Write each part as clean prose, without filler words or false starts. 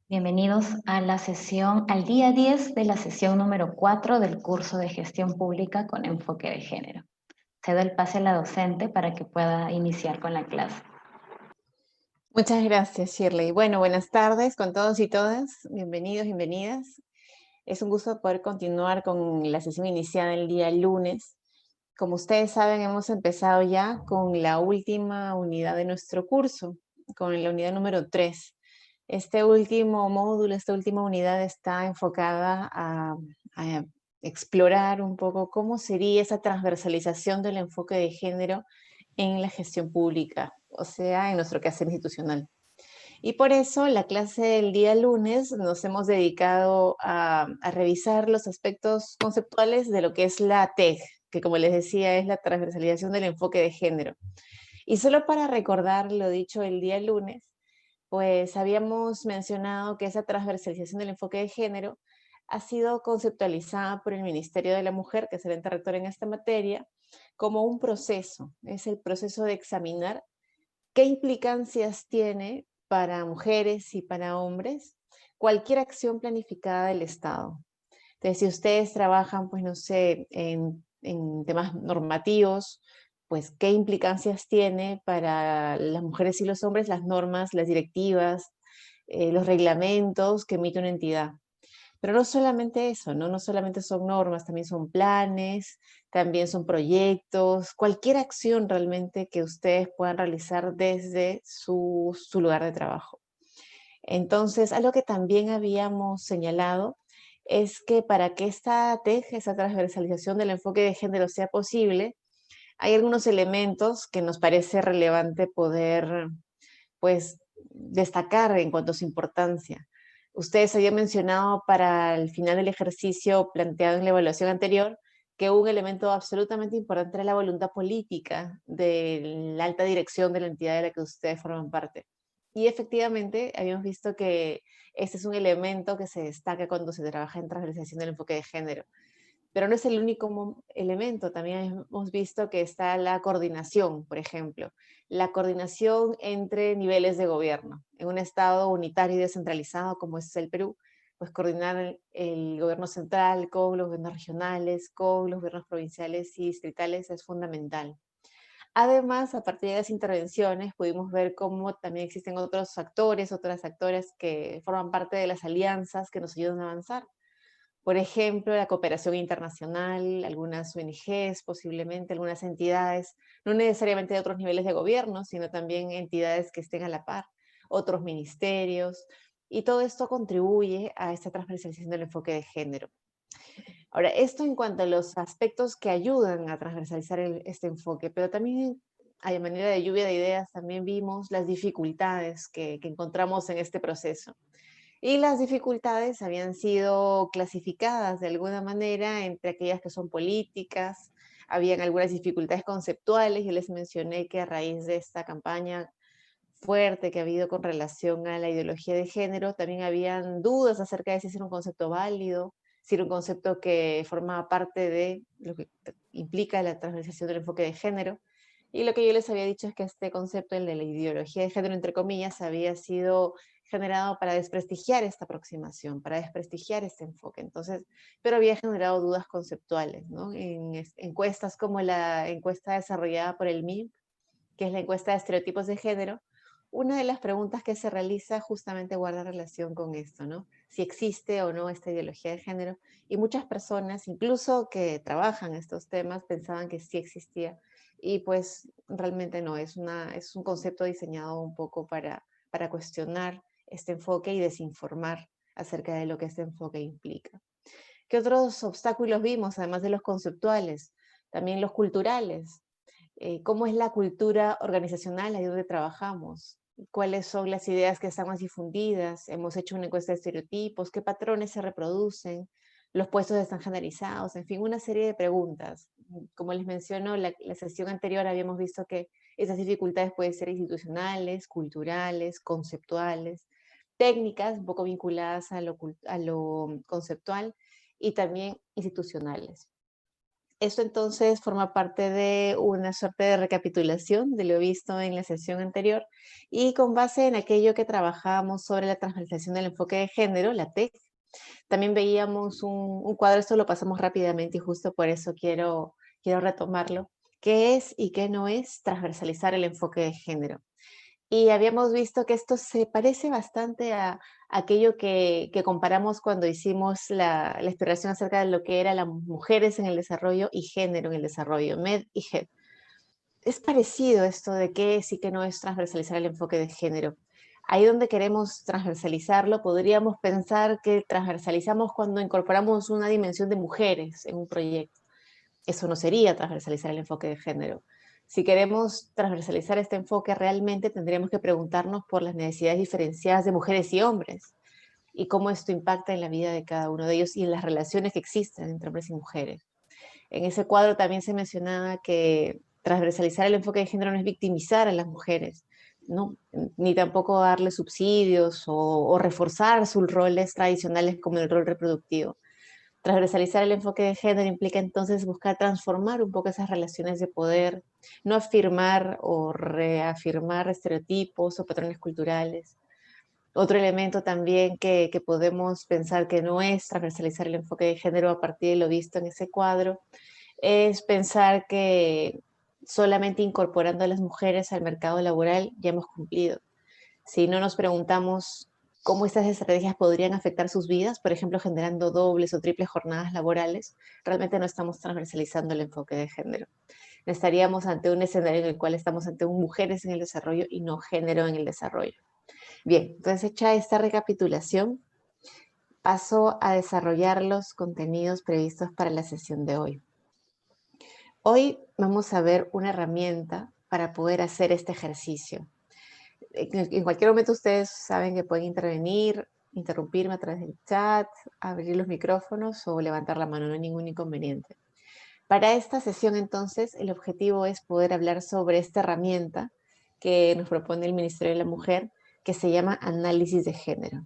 Bienvenidos a la sesión, al día 10 de la sesión número 4 del curso de Gestión Pública con enfoque de género. Cedo el pase a la docente para que pueda iniciar con la clase. Muchas gracias, Shirley. Bueno, buenas tardes con todos y todas. Bienvenidos, bienvenidas. Es un gusto poder continuar con la sesión iniciada el día lunes. Como ustedes saben, hemos empezado ya con la última unidad de nuestro curso, con la unidad número 3. Este último módulo, esta última unidad está enfocada a explorar un poco cómo sería esa transversalización del enfoque de género en la gestión pública, o sea, en nuestro quehacer institucional. Y por eso la clase del día lunes nos hemos dedicado a revisar los aspectos conceptuales de lo que es la TEG, que como les decía es la transversalización del enfoque de género. Y solo para recordar lo dicho el día lunes, pues habíamos mencionado que esa transversalización del enfoque de género ha sido conceptualizada por el Ministerio de la Mujer, que es el ente rector en esta materia, como un proceso. Es el proceso de examinar qué implicancias tiene para mujeres y para hombres cualquier acción planificada del Estado. Entonces, si ustedes trabajan, pues no sé, en temas normativos, pues qué implicancias tiene para las mujeres y los hombres las normas, las directivas, los reglamentos que emite una entidad. Pero no solamente eso, ¿no? No solamente son normas, también son planes, también son proyectos, cualquier acción realmente que ustedes puedan realizar desde su lugar de trabajo. Entonces, algo que también habíamos señalado es que para que esta TEG, esa transversalización del enfoque de género sea posible, hay algunos elementos que nos parece relevante poder, pues, destacar en cuanto a su importancia. Ustedes habían mencionado para el final del ejercicio planteado en la evaluación anterior que un elemento absolutamente importante era la voluntad política de la alta dirección de la entidad de la que ustedes forman parte. Y efectivamente, habíamos visto que este es un elemento que se destaca cuando se trabaja en transversalización del enfoque de género. Pero no es el único elemento, también hemos visto que está la coordinación, por ejemplo, la coordinación entre niveles de gobierno. En un Estado unitario y descentralizado como es el Perú, pues coordinar el gobierno central con los gobiernos regionales, con los gobiernos provinciales y distritales es fundamental. Además, a partir de las intervenciones pudimos ver cómo también existen otros actores, otras actores que forman parte de las alianzas que nos ayudan a avanzar. Por ejemplo, la cooperación internacional, algunas ONGs, posiblemente algunas entidades, no necesariamente de otros niveles de gobierno, sino también entidades que estén a la par, otros ministerios, y todo esto contribuye a esta transversalización del enfoque de género. Ahora, esto en cuanto a los aspectos que ayudan a transversalizar este enfoque, pero también a manera de lluvia de ideas, también vimos las dificultades que encontramos en este proceso. Y las dificultades habían sido clasificadas de alguna manera entre aquellas que son políticas, habían algunas dificultades conceptuales, yo les mencioné que a raíz de esta campaña fuerte que ha habido con relación a la ideología de género, también habían dudas acerca de si era un concepto válido, si era un concepto que formaba parte de lo que implica la transversalización del enfoque de género. Y lo que yo les había dicho es que este concepto, el de la ideología de género, entre comillas, había sido generado para desprestigiar esta aproximación, para desprestigiar este enfoque. Entonces, pero había generado dudas conceptuales, ¿no? En encuestas como la encuesta desarrollada por el MIP, que es la encuesta de estereotipos de género, una de las preguntas que se realiza justamente guarda relación con esto, ¿no? Si existe o no esta ideología de género. Y muchas personas, incluso que trabajan estos temas, pensaban que sí existía. Y pues realmente no, es un concepto diseñado un poco para cuestionar este enfoque y desinformar acerca de lo que este enfoque implica. ¿Qué otros obstáculos vimos, además de los conceptuales? También los culturales. ¿Cómo es la cultura organizacional ahí donde trabajamos? ¿Cuáles son las ideas que están más difundidas? Hemos hecho una encuesta de estereotipos, ¿qué patrones se reproducen? ¿Los puestos están generalizados? En fin, una serie de preguntas. Como les menciono, la sesión anterior habíamos visto que esas dificultades pueden ser institucionales, culturales, conceptuales, técnicas, un poco vinculadas a lo conceptual, y también institucionales. Esto entonces forma parte de una suerte de recapitulación de lo visto en la sesión anterior y con base en aquello que trabajábamos sobre la transversalización del enfoque de género, la TEC, también veíamos un cuadro, esto lo pasamos rápidamente y justo por eso quiero retomarlo, qué es y qué no es transversalizar el enfoque de género. Y habíamos visto que esto se parece bastante a aquello que comparamos cuando hicimos la exploración acerca de lo que eran las mujeres en el desarrollo y género en el desarrollo, MED y GED. Es parecido esto de qué es y qué no es transversalizar el enfoque de género. Ahí donde queremos transversalizarlo, podríamos pensar que transversalizamos cuando incorporamos una dimensión de mujeres en un proyecto. Eso no sería transversalizar el enfoque de género. Si queremos transversalizar este enfoque, realmente tendríamos que preguntarnos por las necesidades diferenciadas de mujeres y hombres y cómo esto impacta en la vida de cada uno de ellos y en las relaciones que existen entre hombres y mujeres. En ese cuadro también se mencionaba que transversalizar el enfoque de género no es victimizar a las mujeres, ¿no? Ni tampoco darle subsidios o reforzar sus roles tradicionales como el rol reproductivo. Transversalizar el enfoque de género implica entonces buscar transformar un poco esas relaciones de poder, no afirmar o reafirmar estereotipos o patrones culturales. Otro elemento también que podemos pensar que no es transversalizar el enfoque de género a partir de lo visto en ese cuadro, es pensar que solamente incorporando a las mujeres al mercado laboral ya hemos cumplido. Si no nos preguntamos cómo estas estrategias podrían afectar sus vidas, por ejemplo, generando dobles o triples jornadas laborales, realmente no estamos transversalizando el enfoque de género. Estaríamos ante un escenario en el cual estamos ante mujeres en el desarrollo y no género en el desarrollo. Bien, entonces hecha esta recapitulación, paso a desarrollar los contenidos previstos para la sesión de hoy. Hoy vamos a ver una herramienta para poder hacer este ejercicio. En cualquier momento ustedes saben que pueden intervenir, interrumpirme a través del chat, abrir los micrófonos o levantar la mano, no hay ningún inconveniente. Para esta sesión entonces el objetivo es poder hablar sobre esta herramienta que nos propone el Ministerio de la Mujer que se llama análisis de género.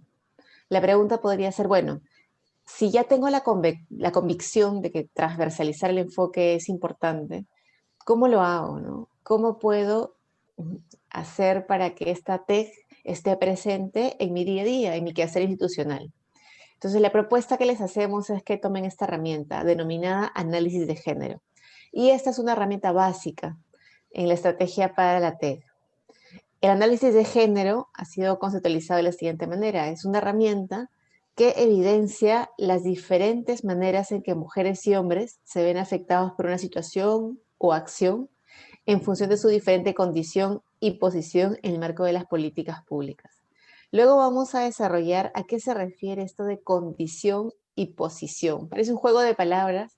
La pregunta podría ser, bueno, si ya tengo la convicción de que transversalizar el enfoque es importante, ¿cómo lo hago? ¿No? ¿Cómo puedo hacer para que esta TEC esté presente en mi día a día, en mi quehacer institucional? Entonces, la propuesta que les hacemos es que tomen esta herramienta denominada análisis de género. Y esta es una herramienta básica en la estrategia para la TEC. El análisis de género ha sido conceptualizado de la siguiente manera. Es una herramienta que evidencia las diferentes maneras en que mujeres y hombres se ven afectados por una situación o acción en función de su diferente condición y posición en el marco de las políticas públicas. Luego vamos a desarrollar a qué se refiere esto de condición y posición. Parece un juego de palabras,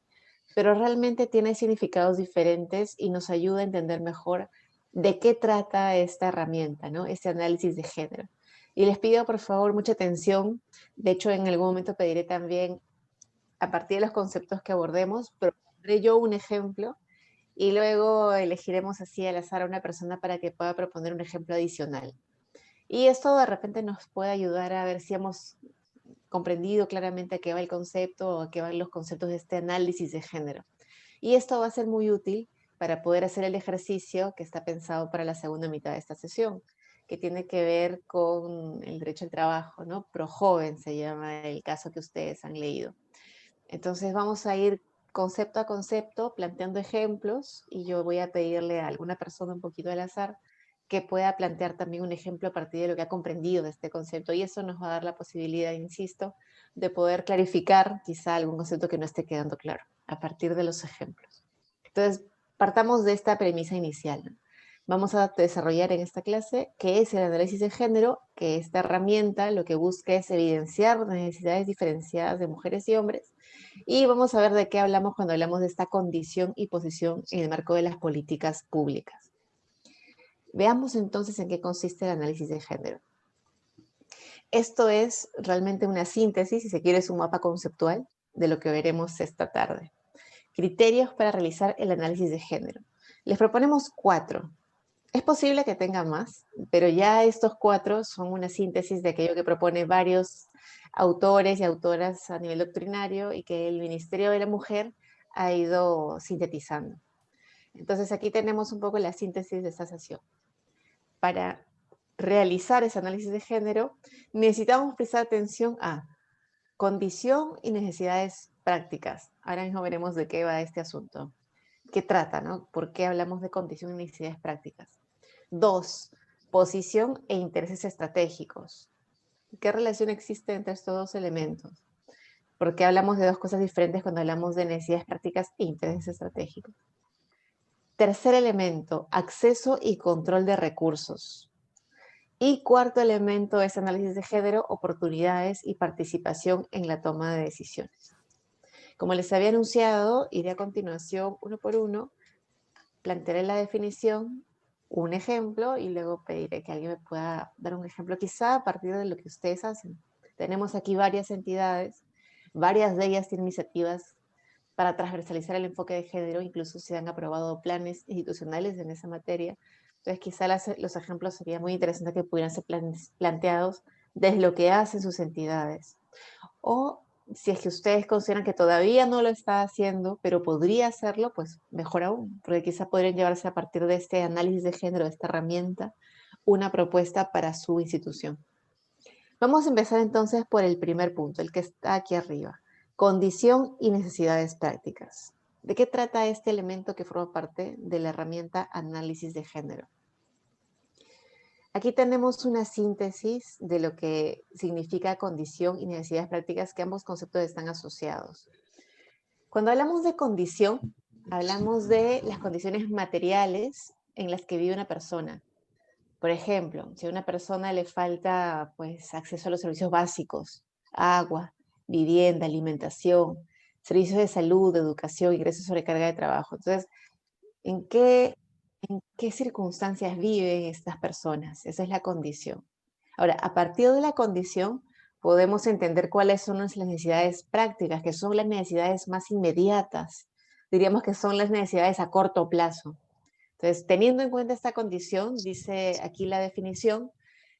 pero realmente tiene significados diferentes y nos ayuda a entender mejor de qué trata esta herramienta, ¿no? Este análisis de género. Y les pido por favor mucha atención. De hecho, en algún momento pediré también, a partir de los conceptos que abordemos, propondré yo un ejemplo y luego elegiremos así al azar a una persona para que pueda proponer un ejemplo adicional. Y esto de repente nos puede ayudar a ver si hemos comprendido claramente a qué va el concepto o a qué van los conceptos de este análisis de género. Y esto va a ser muy útil para poder hacer el ejercicio que está pensado para la segunda mitad de esta sesión, que tiene que ver con el derecho al trabajo, ¿no? ProJoven se llama el caso que ustedes han leído. Entonces vamos a ir concepto a concepto planteando ejemplos y yo voy a pedirle a alguna persona un poquito al azar que pueda plantear también un ejemplo a partir de lo que ha comprendido de este concepto y eso nos va a dar la posibilidad, insisto, de poder clarificar quizá algún concepto que no esté quedando claro a partir de los ejemplos. Entonces, partamos de esta premisa inicial, ¿no? Vamos a desarrollar en esta clase qué es el análisis de género, que esta herramienta lo que busca es evidenciar necesidades diferenciadas de mujeres y hombres y vamos a ver de qué hablamos cuando hablamos de esta condición y posición en el marco de las políticas públicas. Veamos entonces en qué consiste el análisis de género. Esto es realmente una síntesis, si se quiere, es un mapa conceptual de lo que veremos esta tarde. Criterios para realizar el análisis de género. Les proponemos 4. Es posible que tenga más, pero ya estos 4 son una síntesis de aquello que propone varios autores y autoras a nivel doctrinario y que el Ministerio de la Mujer ha ido sintetizando. Entonces aquí tenemos un poco la síntesis de esta sesión. Para realizar ese análisis de género, necesitamos prestar atención a condición y necesidades prácticas. Ahora mismo veremos de qué va este asunto. ¿Qué trata, no? ¿Por qué hablamos de condición y necesidades prácticas? 2, posición e intereses estratégicos. ¿Qué relación existe entre estos dos elementos? ¿Por qué hablamos de dos cosas diferentes cuando hablamos de necesidades prácticas e intereses estratégicos? Tercer elemento, acceso y control de recursos. Y cuarto elemento es análisis de género, oportunidades y participación en la toma de decisiones. Como les había anunciado, iré a continuación uno por uno, plantearé la definición, un ejemplo y luego pediré que alguien me pueda dar un ejemplo quizá a partir de lo que ustedes hacen. Tenemos aquí varias entidades, varias de ellas tienen iniciativas para transversalizar el enfoque de género, incluso se han aprobado planes institucionales en esa materia. Entonces quizá los ejemplos sería muy interesante que pudieran ser planteados desde lo que hacen sus entidades. O si es que ustedes consideran que todavía no lo está haciendo, pero podría hacerlo, pues mejor aún, porque quizá podrían llevarse a partir de este análisis de género, de esta herramienta, una propuesta para su institución. Vamos a empezar entonces por el primer punto, el que está aquí arriba. Condición y necesidades prácticas. ¿De qué trata este elemento que forma parte de la herramienta análisis de género? Aquí tenemos una síntesis de lo que significa condición y necesidades prácticas, que ambos conceptos están asociados. Cuando hablamos de condición, hablamos de las condiciones materiales en las que vive una persona. Por ejemplo, si a una persona le falta pues, acceso a los servicios básicos, agua, vivienda, alimentación, servicios de salud, educación, ingresos sobre carga de trabajo. Entonces, ¿en qué circunstancias viven estas personas? Esa es la condición. Ahora, a partir de la condición, podemos entender cuáles son las necesidades prácticas, que son las necesidades más inmediatas. Diríamos que son las necesidades a corto plazo. Entonces, teniendo en cuenta esta condición, dice aquí la definición,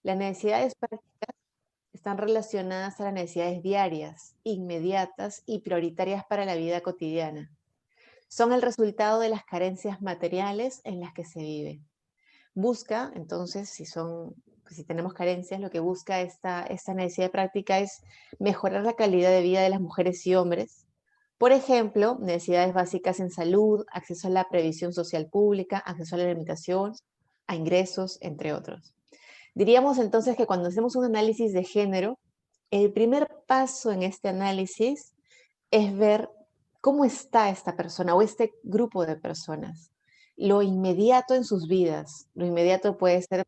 las necesidades prácticas están relacionadas a las necesidades diarias, inmediatas y prioritarias para la vida cotidiana. Son el resultado de las carencias materiales en las que se vive. Busca, entonces, si tenemos carencias, lo que busca esta necesidad práctica es mejorar la calidad de vida de las mujeres y hombres. Por ejemplo, necesidades básicas en salud, acceso a la previsión social pública, acceso a la alimentación, a ingresos, entre otros. Diríamos entonces que cuando hacemos un análisis de género, el primer paso en este análisis es ver cómo está esta persona o este grupo de personas. Lo inmediato en sus vidas. Lo inmediato puede ser,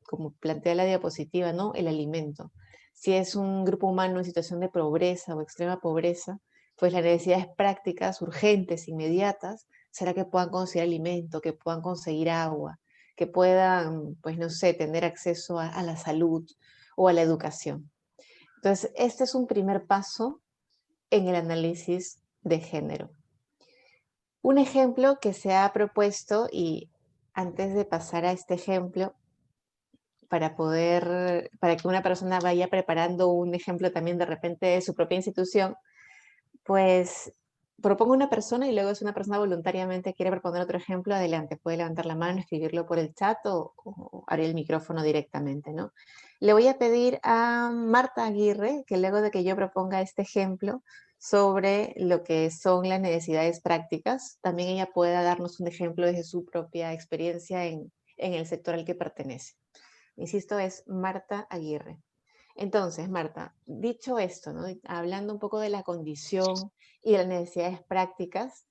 como plantea la diapositiva, ¿no? El alimento. Si es un grupo humano en situación de pobreza o extrema pobreza, pues las necesidades prácticas, urgentes, inmediatas, será que puedan conseguir alimento, que puedan conseguir agua, que puedan, pues no sé, tener acceso a la salud o a la educación. Entonces, este es un primer paso en el análisis de género. Un ejemplo que se ha propuesto, y antes de pasar a este ejemplo, para que una persona vaya preparando un ejemplo también de repente de su propia institución, pues propongo una persona y luego si una persona voluntariamente quiere proponer otro ejemplo, adelante, puede levantar la mano, escribirlo por el chat o abrir el micrófono directamente, ¿no? Le voy a pedir a Marta Aguirre que luego de que yo proponga este ejemplo sobre lo que son las necesidades prácticas, también ella pueda darnos un ejemplo desde su propia experiencia en el sector al que pertenece. Insisto, es Marta Aguirre. Entonces, Marta, dicho esto, ¿no? Hablando un poco de la condición y de las necesidades prácticas,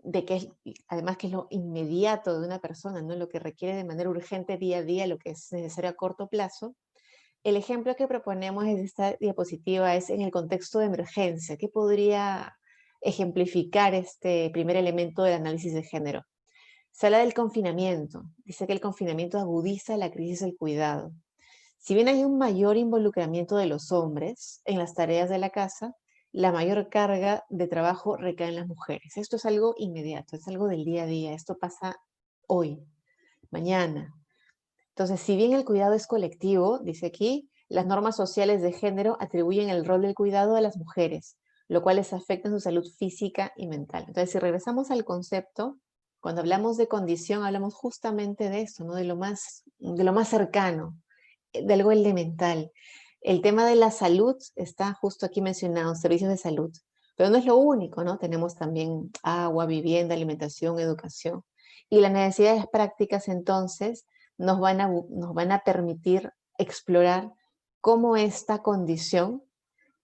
de que además que es lo inmediato de una persona, ¿no? Lo que requiere de manera urgente día a día, lo que es necesario a corto plazo, el ejemplo que proponemos en esta diapositiva es en el contexto de emergencia. ¿Qué podría ejemplificar este primer elemento del análisis de género? Se habla del confinamiento. Dice que el confinamiento agudiza la crisis del cuidado. Si bien hay un mayor involucramiento de los hombres en las tareas de la casa, la mayor carga de trabajo recae en las mujeres. Esto es algo inmediato, es algo del día a día. Esto pasa hoy, mañana. Entonces, si bien el cuidado es colectivo, dice aquí, las normas sociales de género atribuyen el rol del cuidado a las mujeres, lo cual les afecta en su salud física y mental. Entonces, si regresamos al concepto, cuando hablamos de condición, hablamos justamente de eso, ¿no? De lo más cercano, de algo elemental. El tema de la salud está justo aquí mencionado, servicios de salud. Pero no es lo único, ¿no? Tenemos también agua, vivienda, alimentación, educación. Y las necesidades prácticas, entonces, nos van a permitir explorar cómo esta condición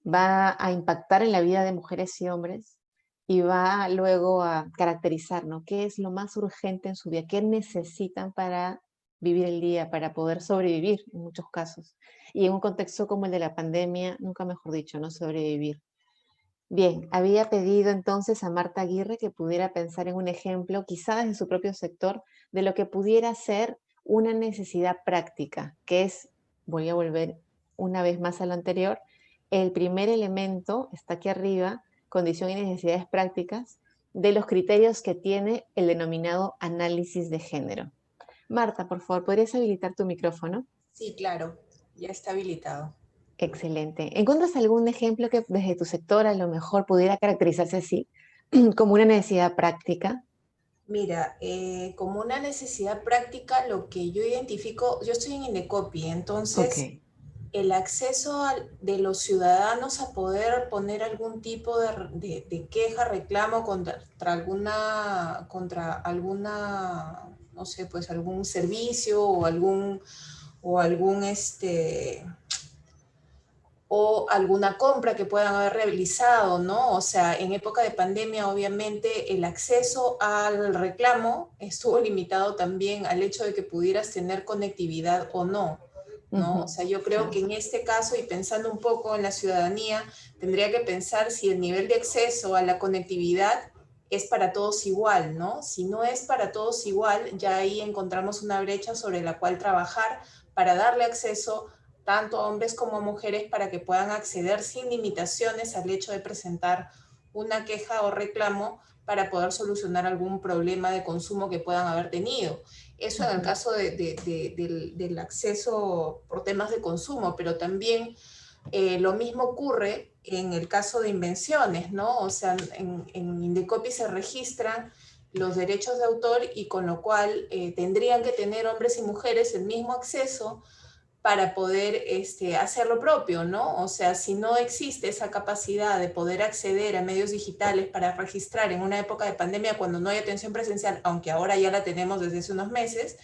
va a impactar en la vida de mujeres y hombres y va luego a caracterizar, ¿no? ¿Qué es lo más urgente en su vida? ¿Qué necesitan para vivir el día, para poder sobrevivir en muchos casos? Y en un contexto como el de la pandemia, nunca mejor dicho, ¿no? Sobrevivir. Bien, había pedido entonces a Marta Aguirre que pudiera pensar en un ejemplo, quizá desde su propio sector, de lo que pudiera ser una necesidad práctica, que es, voy a volver una vez más a lo anterior, el primer elemento, está aquí arriba, condición y necesidades prácticas, de los criterios que tiene el denominado análisis de género. Marta, por favor, ¿podrías habilitar tu micrófono? Sí, claro, ya está habilitado. Excelente. ¿Encuentras algún ejemplo que desde tu sector a lo mejor pudiera caracterizarse así, como una necesidad práctica? Mira, como una necesidad práctica, lo que yo identifico, yo estoy en Indecopi, Ok. entonces el acceso de los ciudadanos a poder poner algún tipo de queja, reclamo contra alguna, no sé, pues algún servicio o algún o alguna compra que puedan haber realizado, ¿no? O sea, en época de pandemia, obviamente, el acceso al reclamo estuvo limitado también al hecho de que pudieras tener conectividad o no, ¿no? O sea, yo creo que Claro. en este caso, y pensando un poco en la ciudadanía, tendría que pensar si el nivel de acceso a la conectividad es para todos igual, ¿no? Si no es para todos igual, ya ahí encontramos una brecha sobre la cual trabajar para darle acceso tanto a hombres como a mujeres para que puedan acceder sin limitaciones al hecho de presentar una queja o reclamo para poder solucionar algún problema de consumo que puedan haber tenido. Eso en el caso del acceso por temas de consumo, pero también lo mismo ocurre en el caso de invenciones, ¿no? O sea, en Indecopi se registran los derechos de autor y con lo cual tendrían que tener hombres y mujeres el mismo acceso para poder hacer lo propio, ¿no? O sea, si no existe esa capacidad de poder acceder a medios digitales para registrar en una época de pandemia cuando no hay atención presencial, aunque ahora ya la tenemos desde hace unos meses,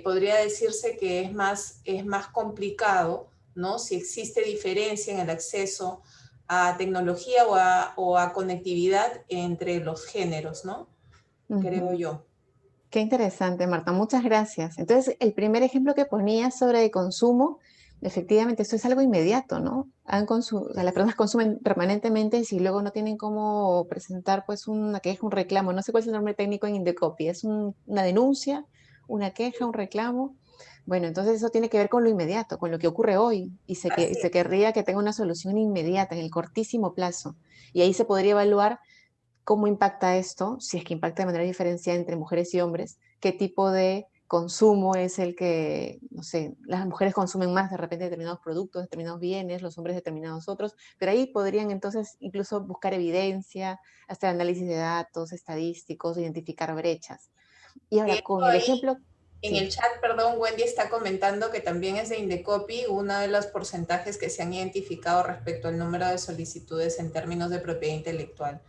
podría decirse que es más complicado, ¿no? Si existe diferencia en el acceso a tecnología o a conectividad entre los géneros, ¿no? Creo yo. Qué interesante, Marta. Muchas gracias. Entonces, el primer ejemplo que ponías sobre el consumo, efectivamente, esto es algo inmediato, ¿no? O sea, las personas consumen permanentemente y si luego no tienen cómo presentar, pues, una queja, un reclamo, no sé cuál es el nombre técnico en Indecopi, ¿es una denuncia, una queja, un reclamo? Bueno, entonces eso tiene que ver con lo inmediato, con lo que ocurre hoy y Así se es. querría que tenga una solución inmediata, en el cortísimo plazo. Y ahí se podría evaluar cómo impacta esto, si es que impacta de manera diferenciada entre mujeres y hombres, qué tipo de consumo es el que, no sé, las mujeres consumen más de repente determinados productos, determinados bienes, los hombres determinados otros, pero ahí podrían entonces incluso buscar evidencia, hacer análisis de datos estadísticos, identificar brechas. Y De ahora hecho, con el ahí ejemplo, en el sí. chat, perdón, Wendy está comentando que también es de Indecopi uno de los porcentajes que se han identificado respecto al número de solicitudes en términos de propiedad intelectual.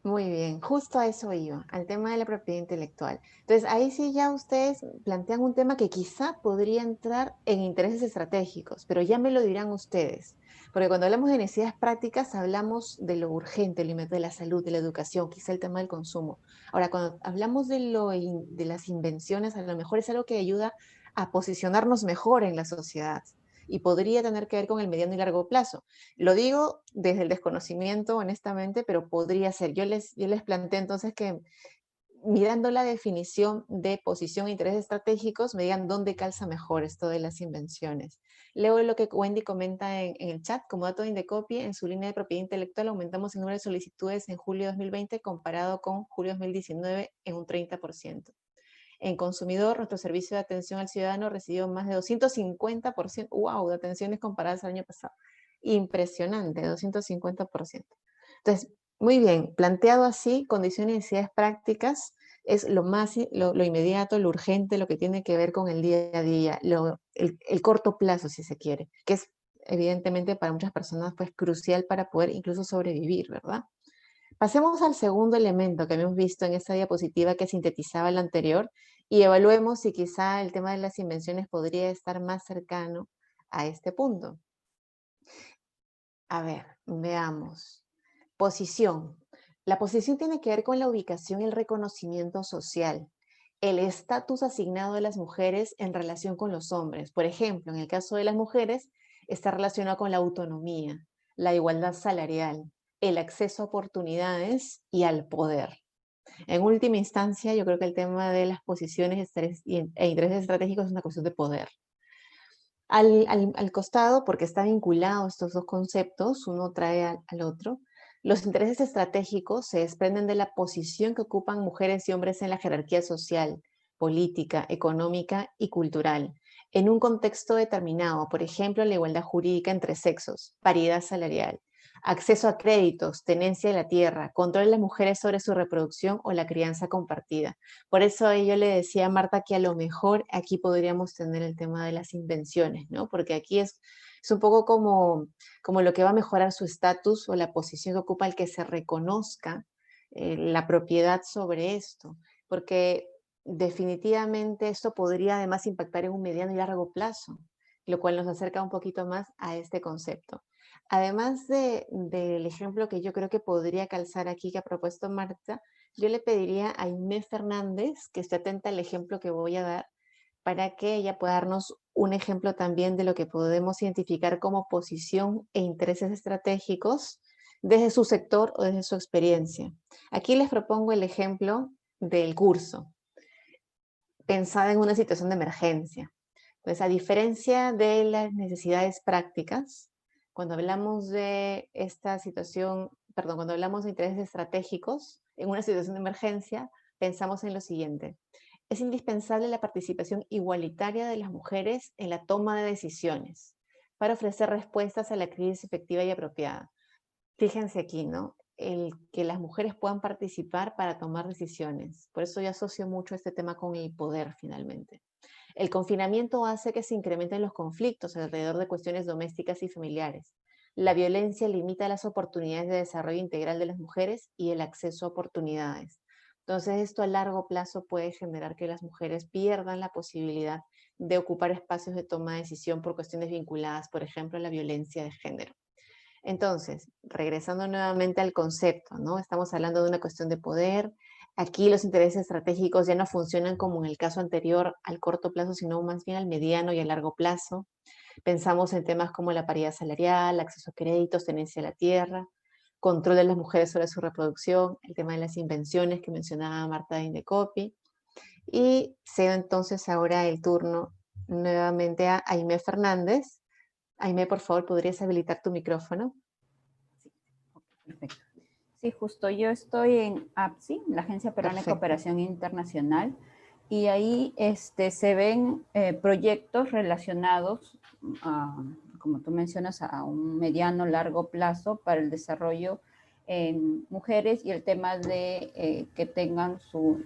Muy bien, justo a eso iba, al tema de la propiedad intelectual. Entonces, ahí sí ya ustedes plantean un tema que quizá podría entrar en intereses estratégicos, pero ya me lo dirán ustedes, porque cuando hablamos de necesidades prácticas hablamos de lo urgente, de la salud, de la educación, quizá el tema del consumo. Ahora, cuando hablamos de las invenciones, a lo mejor es algo que ayuda a posicionarnos mejor en la sociedad y podría tener que ver con el mediano y largo plazo. Lo digo desde el desconocimiento, honestamente, pero podría ser. Yo les planteé entonces que mirando la definición de posición e intereses estratégicos, me digan dónde calza mejor esto de las invenciones. Leo lo que Wendy comenta en el chat. Como dato de Indecopy, en su línea de propiedad intelectual aumentamos el número de solicitudes en julio de 2020 comparado con julio de 2019 en un 30%. En consumidor, nuestro servicio de atención al ciudadano recibió más de 250%, wow, de atenciones comparadas al año pasado. impresionante, 250%. Entonces, muy bien, planteado así, condiciones y necesidades prácticas es lo inmediato, lo urgente, lo que tiene que ver con el día a día, el corto plazo, si se quiere, que es evidentemente para muchas personas pues crucial para poder incluso sobrevivir, ¿verdad? Pasemos al segundo elemento que hemos visto en esta diapositiva que sintetizaba la anterior y evaluemos si quizá el tema de las invenciones podría estar más cercano a este punto. A ver, veamos. Posición. La posición tiene que ver con la ubicación y el reconocimiento social, el estatus asignado a las mujeres en relación con los hombres. Por ejemplo, en el caso de las mujeres, está relacionado con la autonomía, la igualdad salarial, el acceso a oportunidades y al poder. En última instancia, yo creo que el tema de las posiciones e intereses estratégicos es una cuestión de poder. Al costado, porque está vinculado estos dos conceptos, uno trae al otro, los intereses estratégicos se desprenden de la posición que ocupan mujeres y hombres en la jerarquía social, política, económica y cultural, en un contexto determinado, por ejemplo, la igualdad jurídica entre sexos, paridad salarial, acceso a créditos, tenencia de la tierra, control de las mujeres sobre su reproducción o la crianza compartida. Por eso yo le decía a Marta que a lo mejor aquí podríamos tener el tema de las invenciones, ¿no? Porque aquí es un poco como lo que va a mejorar su estatus o la posición que ocupa el que se reconozca la propiedad sobre esto. Porque definitivamente esto podría además impactar en un mediano y largo plazo, lo cual nos acerca un poquito más a este concepto. Además del ejemplo que yo creo que podría calzar aquí que ha propuesto Marta, yo le pediría a Inés Fernández que esté atenta al ejemplo que voy a dar para que ella pueda darnos un ejemplo también de lo que podemos identificar como posición e intereses estratégicos desde su sector o desde su experiencia. Aquí les propongo el ejemplo del curso, pensada en una situación de emergencia. Pues a diferencia de las necesidades prácticas, cuando hablamos de esta situación, perdón, cuando hablamos de intereses estratégicos, en una situación de emergencia, pensamos en lo siguiente. Es indispensable la participación igualitaria de las mujeres en la toma de decisiones para ofrecer respuestas a la crisis efectiva y apropiada. Fíjense aquí, ¿no? El que las mujeres puedan participar para tomar decisiones. Por eso yo asocio mucho este tema con el poder, finalmente. El confinamiento hace que se incrementen los conflictos alrededor de cuestiones domésticas y familiares. La violencia limita las oportunidades de desarrollo integral de las mujeres y el acceso a oportunidades. Entonces, esto a largo plazo puede generar que las mujeres pierdan la posibilidad de ocupar espacios de toma de decisión por cuestiones vinculadas, por ejemplo, a la violencia de género. Entonces, regresando nuevamente al concepto, ¿no? Estamos hablando de una cuestión de poder. Aquí los intereses estratégicos ya no funcionan como en el caso anterior al corto plazo, sino más bien al mediano y al largo plazo. Pensamos en temas como la paridad salarial, acceso a créditos, tenencia de la tierra, control de las mujeres sobre su reproducción, el tema de las invenciones que mencionaba Marta Indecopi. Y cedo entonces ahora el turno nuevamente a Aimé Fernández. Aimé, por favor, ¿podrías habilitar tu micrófono? Sí, perfecto. Sí, justo yo estoy en APSI, la Agencia Peruana de Cooperación Internacional, y ahí se ven proyectos relacionados, como tú mencionas, a un mediano, largo plazo para el desarrollo en mujeres y el tema de que tengan su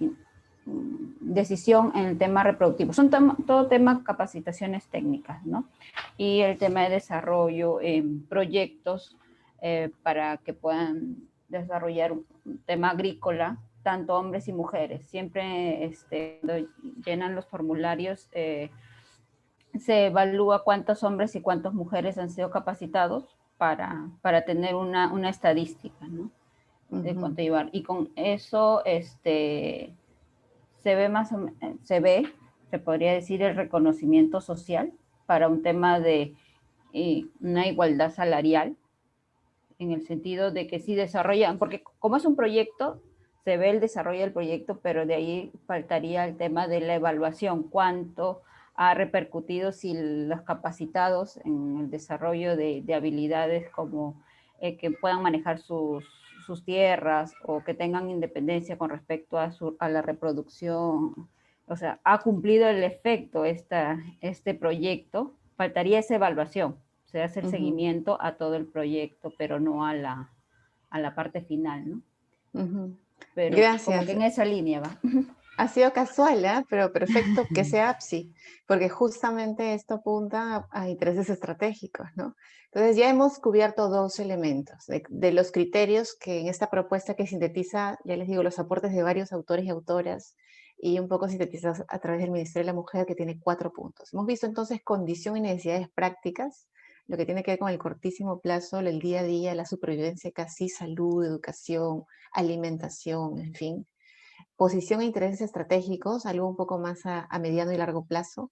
decisión en el tema reproductivo. Son todo tema capacitaciones técnicas, ¿no? Y el tema de desarrollo en proyectos para que puedan desarrollar un tema agrícola, tanto hombres y mujeres. Siempre cuando llenan los formularios se evalúa cuántos hombres y cuántas mujeres han sido capacitados para tener una estadística, ¿no? De cuánto llevar. Y con eso se podría decir, el reconocimiento social para un tema de una igualdad salarial, en el sentido de que sí desarrollan, porque como es un proyecto, se ve el desarrollo del proyecto, pero de ahí faltaría el tema de la evaluación, cuánto ha repercutido si los capacitados en el desarrollo de habilidades como que puedan manejar sus tierras o que tengan independencia con respecto a la reproducción. O sea, ha cumplido el efecto este proyecto, faltaría esa evaluación. Se hace el seguimiento a todo el proyecto, pero no a la parte final, ¿no? Pero Gracias. como que en esa línea va. Ha sido casual, ¿eh? Pero perfecto que sea APSI, porque justamente esto apunta a intereses estratégicos, ¿no? Entonces ya hemos cubierto dos elementos de los criterios que en esta propuesta que sintetiza, ya les digo, los aportes de varios autores y autoras, y un poco sintetizados a través del Ministerio de la Mujer, que tiene 4 puntos. Hemos visto entonces condición y necesidades prácticas, lo que tiene que ver con el cortísimo plazo, el día a día, la supervivencia casi, salud, educación, alimentación, en fin. Posición e intereses estratégicos, algo un poco más a mediano y largo plazo,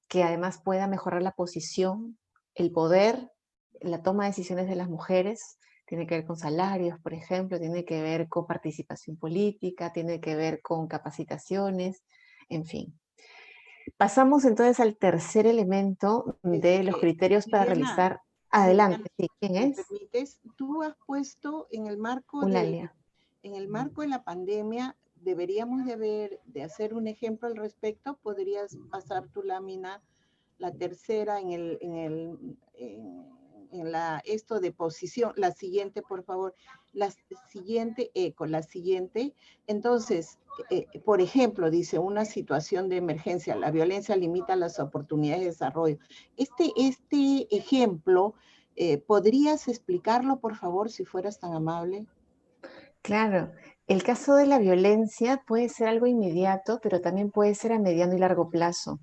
que además pueda mejorar la posición, el poder, la toma de decisiones de las mujeres, tiene que ver con salarios, por ejemplo, tiene que ver con participación política, tiene que ver con capacitaciones, en fin. Pasamos entonces al tercer elemento de los criterios para Liliana, realizar. Adelante, sí, ¿quién ¿me es? permites? Tú has puesto en el marco Eulalia. de la pandemia, deberíamos de hacer un ejemplo al respecto. ¿Podrías pasar tu lámina, la tercera, esto de posición? La siguiente, por favor. La siguiente, la siguiente. Entonces, por ejemplo, dice una situación de emergencia, la violencia limita las oportunidades de desarrollo. Este ejemplo, ¿podrías explicarlo, por favor, si fueras tan amable? Claro, el caso de la violencia puede ser algo inmediato, pero también puede ser a mediano y largo plazo.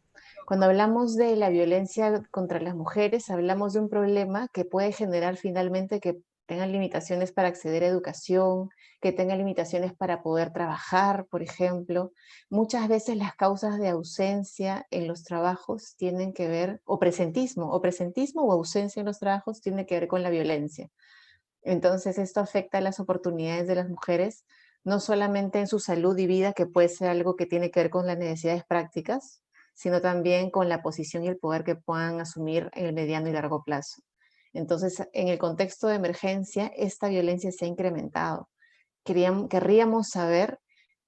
Cuando hablamos de la violencia contra las mujeres, hablamos de un problema que puede generar finalmente que tengan limitaciones para acceder a educación, que tengan limitaciones para poder trabajar, por ejemplo. Muchas veces las causas de ausencia en los trabajos tienen que ver, o presentismo o ausencia en los trabajos tiene que ver con la violencia. Entonces, esto afecta las oportunidades de las mujeres, no solamente en su salud y vida, que puede ser algo que tiene que ver con las necesidades prácticas, sino también con la posición y el poder que puedan asumir en el mediano y largo plazo. Entonces, en el contexto de emergencia, esta violencia se ha incrementado. Querríamos saber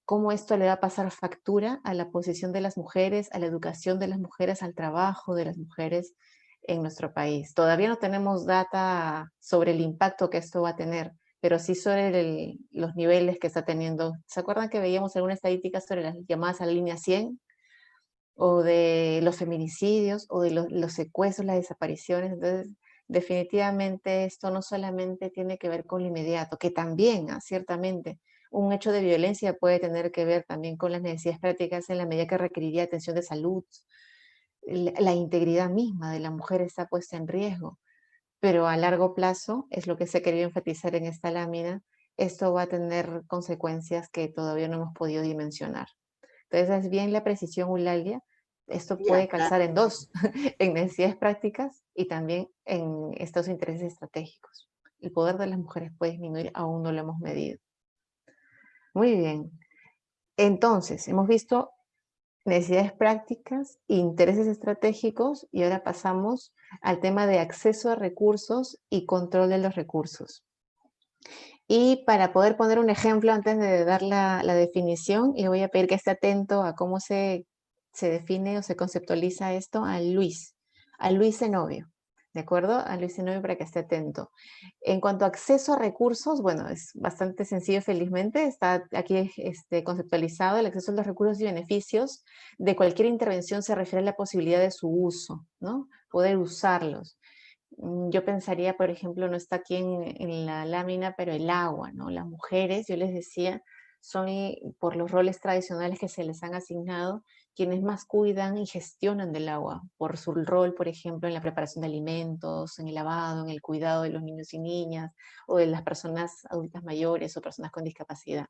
cómo esto le va a pasar factura a la posición de las mujeres, a la educación de las mujeres, al trabajo de las mujeres en nuestro país. Todavía no tenemos data sobre el impacto que esto va a tener, pero sí sobre los niveles que está teniendo. ¿Se acuerdan que veíamos alguna estadística sobre las llamadas a la línea 100? O de los feminicidios, o de los secuestros, las desapariciones. Entonces, definitivamente esto no solamente tiene que ver con lo inmediato, que también, ciertamente, un hecho de violencia puede tener que ver también con las necesidades prácticas en la medida que requeriría atención de salud. La integridad misma de la mujer está puesta en riesgo, pero a largo plazo, es lo que se quería enfatizar en esta lámina, esto va a tener consecuencias que todavía no hemos podido dimensionar. Entonces, es bien la precisión, Eulalia. Esto puede calzar en dos, en necesidades prácticas y también en estos intereses estratégicos. El poder de las mujeres puede disminuir, aún no lo hemos medido. Muy bien. Entonces, hemos visto necesidades prácticas, intereses estratégicos, y ahora pasamos al tema de acceso a recursos y control de los recursos. Y para poder poner un ejemplo, antes de dar la definición, le voy a pedir que esté atento a cómo se define o se conceptualiza esto a Luis Zenobio, ¿de acuerdo? A Luis Zenobio, para que esté atento. En cuanto a acceso a recursos, bueno, es bastante sencillo, felizmente, está aquí conceptualizado. El acceso a los recursos y beneficios de cualquier intervención se refiere a la posibilidad de su uso, ¿no? Poder usarlos. Yo pensaría, por ejemplo, no está aquí en la lámina, pero el agua, ¿no? Las mujeres, yo les decía, son por los roles tradicionales que se les han asignado, quienes más cuidan y gestionan del agua, por su rol, por ejemplo, en la preparación de alimentos, en el lavado, en el cuidado de los niños y niñas, o de las personas adultas mayores o personas con discapacidad.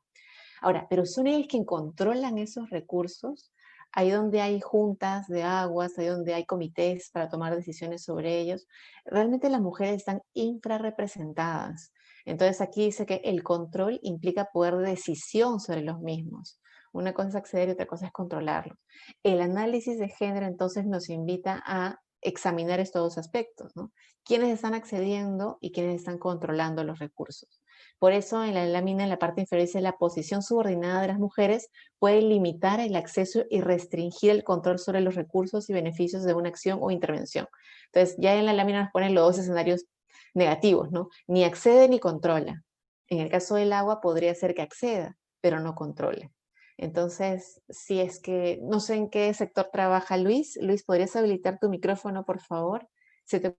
Ahora, pero son ellos quienes controlan esos recursos. Ahí donde hay juntas de aguas, ahí donde hay comités para tomar decisiones sobre ellos, realmente las mujeres están infrarrepresentadas. Entonces aquí dice que el control implica poder de decisión sobre los mismos. Una cosa es acceder y otra cosa es controlarlos. El análisis de género entonces nos invita a examinar estos dos aspectos, ¿no? ¿Quiénes están accediendo y quiénes están controlando los recursos? Por eso en la lámina, en la parte inferior, dice la posición subordinada de las mujeres puede limitar el acceso y restringir el control sobre los recursos y beneficios de una acción o intervención. Entonces, ya en la lámina nos ponen los dos escenarios negativos, ¿no? Ni accede ni controla. En el caso del agua podría ser que acceda, pero no controle. Entonces, si es que, no sé en qué sector trabaja Luis. Luis, ¿podrías habilitar tu micrófono, por favor? ¿Se te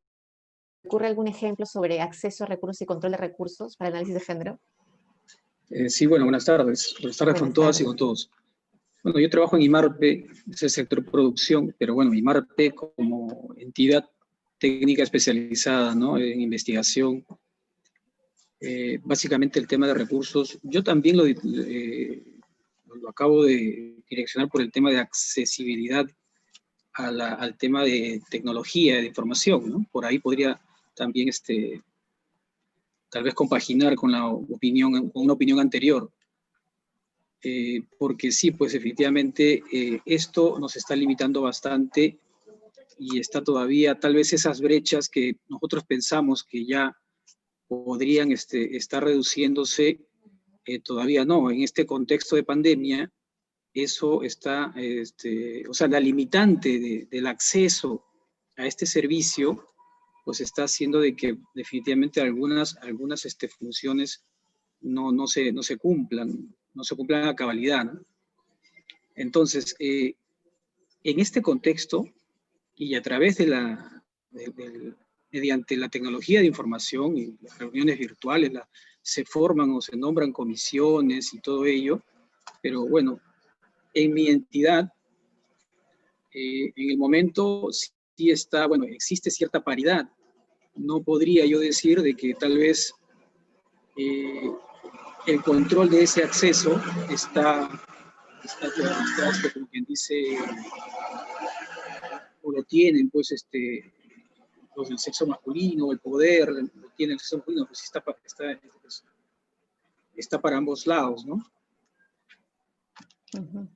ocurre algún ejemplo sobre acceso a recursos y control de recursos para el análisis de género? Sí, bueno, buenas tardes. Buenas tardes con todas y con todos. Bueno, yo trabajo en IMARPE, es el sector producción, pero bueno, IMARPE como entidad técnica especializada, ¿no?, en investigación. Básicamente el tema de recursos, yo también lo acabo de direccionar por el tema de accesibilidad al tema de tecnología, de información, ¿no? Por ahí podría también tal vez compaginar con con una opinión anterior. Porque sí, pues efectivamente esto nos está limitando bastante y está todavía, tal vez esas brechas que nosotros pensamos que ya podrían estar reduciéndose, todavía no. En este contexto de pandemia, eso está, o sea, la limitante del acceso a este servicio, pues está haciendo de que definitivamente algunas funciones no se cumplan a cabalidad, ¿no? Entonces, en este contexto y a través mediante la tecnología de información y las reuniones virtuales, se forman o se nombran comisiones y todo ello, pero bueno, en mi entidad, en el momento sí está, bueno, existe cierta paridad. No podría yo decir de que tal vez el control de ese acceso está como quien dice, o lo tienen, pues, los del sexo masculino, el poder, lo tiene el sexo masculino, pues está para ambos lados, ¿no? Uh-huh.